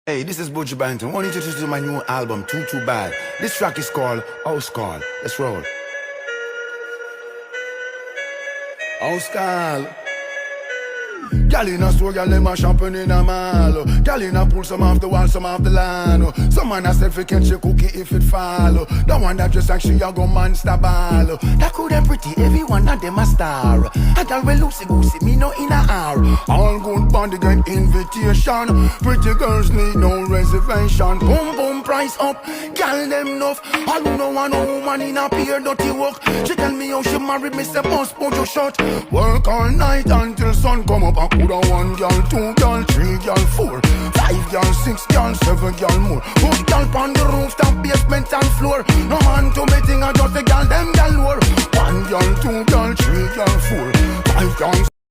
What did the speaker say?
Hey, this is Buju Banton. I want to introduce you to my new album, Too Bad. This track is called House Call. Let's roll. House Call. Gal in a store, gal them a shopping in a mall. Gal in a pool, some off the wall, some off the land. Some man a self catch a cookie if it fall. The one that just like she a go monster ball. That could them pretty, every one of them a star. A gal well loosey goosey, me no in a hour. All good body get invitation. Pretty girls need no reservation. Boom boom price up, gal them enough. All who no want no woman in a peer dirty work. She tell me how she married me, say boss put your shot. Work all night until sun come up. I could have 1 girl, 2 girl, 3 girl, 4, 5 girl, 6 girl, 7 girl more. Put girl on the rooftop, basement and floor. No man to me thing, I just a girl, them girl lower. 1 girl, 2 girl, 3 girl, 4, 5 girl.